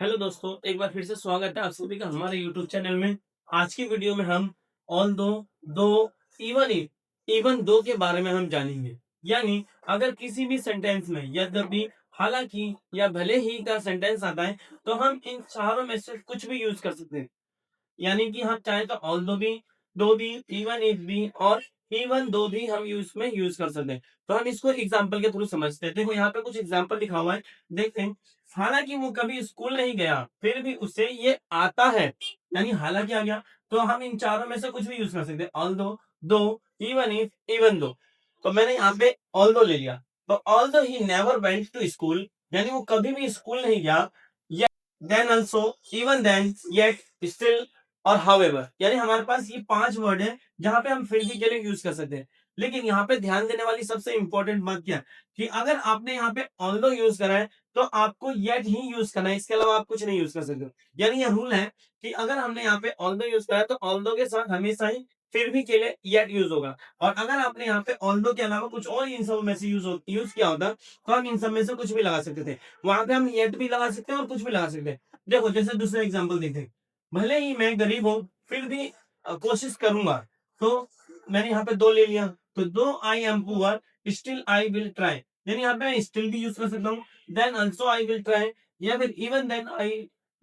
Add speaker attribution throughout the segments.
Speaker 1: Hello दोस्तों, एक बार फिर से स्वागत है आप सभी का हमारे यूट्यूब चैनल में। आज की वीडियो में हम ऑल दो, इवन इफ, इवन दो के बारे में हम जानेंगे। यानी अगर किसी भी सेंटेंस में यद्यपि, हालांकि या भले ही का सेंटेंस आता है तो हम इन चारों में से कुछ भी यूज कर सकते हैं। यानी कि हम चाहे तो ऑल्दो भी, दो भी, इवन इफ भी और इवन दो भी हम यूज में यूज कर सकते हैं। तो हम इसको एग्जांपल के थ्रू समझते हैं। देखो यहाँ पे कुछ एग्जांपल लिखा हुआ है, देखते हैं। हालांकि वो कभी स्कूल नहीं गया फिर भी उसे ये आता है। यानी हालांकि आ गया तो हम इन चारों में से कुछ भी यूज कर सकते हैं। ऑल्दो, दो, इवन इफ, इवन दो। तो मैंने यहाँ पे ऑल्दो ले लिया। तो although he never went to school, यानी वो कभी भी स्कूल नहीं गया। Then also, even then, yet, still और हाउएवर। यानी हमारे पास ये पांच वर्ड है जहां पे हम फिर भी के लिए यूज कर सकते हैं। लेकिन यहाँ पे ध्यान देने वाली सबसे इंपॉर्टेंट बात क्या है कि अगर आपने यहाँ पे ऑल्दो यूज करा है तो आपको येट ही यूज करना है, इसके अलावा आप कुछ नहीं यूज कर सकते। यानी ये रूल है कि अगर हमने यहाँ पे ऑल्दो यूज करा है तो ऑल्दो के साथ हमेशा ही फिर भी के लिए येट यूज होगा। और अगर आपने यहाँ पे ऑल्दो के अलावा कुछ और इन सब में से यूज किया होता तो हम इन सब में से कुछ भी लगा सकते थे। वहां पे हम येट भी लगा सकते हैं और कुछ भी लगा सकते हैं। देखो जैसे दूसरा एग्जाम्पल देखते हैं। भले ही मैं गरीब हूं फिर भी कोशिश करूंगा। तो मैंने यहाँ पे दो ले लिया। तो though I am poor still I will try. यानी यहाँ पे स्टिल भी यूज कर सकता हूँ, then also I will try, या फिर even then I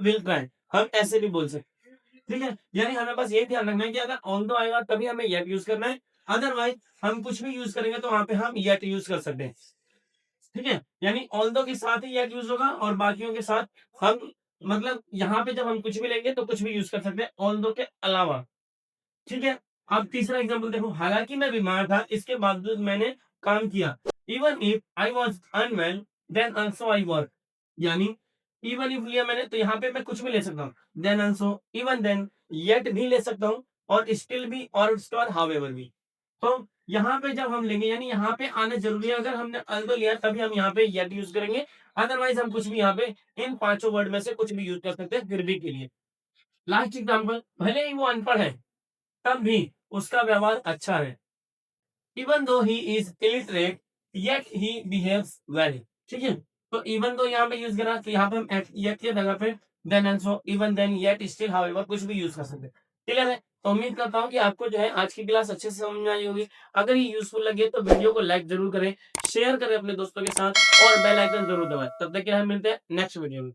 Speaker 1: will try. हम ऐसे भी बोल सकते हैं। ठीक है, यानी हमें बस ये ध्यान रखना है कि अगर ऑन दो आएगा तभी हमें येट यूज करना है। अदरवाइज हम कुछ भी यूज करेंगे तो वहां पे हम येट यूज कर सकते हैं। ठीक है, यानी ऑल्दो के साथ ही येट यूज होगा और बाकियों के साथ हम, मतलब यहाँ पे जब हम कुछ भी लेंगे तो कुछ भी यूज कर सकते हैं ऑल्दो के अलावा। ठीक है, अब तीसरा एग्जांपल देखो। हालांकि मैं बीमार था इसके बावजूद मैंने काम किया। Even if I was unwell then also I work. यानी इवन इफ लिया मैंने तो यहाँ पे मैं कुछ भी ले सकता हूँ, then also, even then, yet भी ले सकता हूँ और स्टिल भी और उसके बाद हाउएवर भी। तो यहाँ पे जब हम लेंगे यानी यहाँ पे आना जरूरी है। अगर हमने अल्दो लिया तभी हम यहाँ पे येट यूज करेंगे। अदरवाइज हम कुछ भी यहाँ पे इन पांचों वर्ड में से कुछ भी यूज कर सकते हैं फिर भी के लिए। लास्ट एग्जाम्पल, भले ही वो अनपढ़ है तब भी उसका व्यवहार अच्छा है। Even though he is illiterate yet he behaves well. ठीक है, तो इवन दो यहाँ पे यूज करा तो यहाँ पे हम येट की जगह पे then answer, even then, yet, still, however कुछ भी यूज कर सकते हैं। क्लियर है? तो उम्मीद करता हूँ कि आपको जो है आज की क्लास अच्छे से समझ में आई होगी। अगर ये यूजफुल लगे तो वीडियो को लाइक जरूर करें, शेयर करें अपने दोस्तों के साथ और बेल आइकन जरूर दबाएं। तब तक के लिए हम मिलते हैं नेक्स्ट वीडियो में।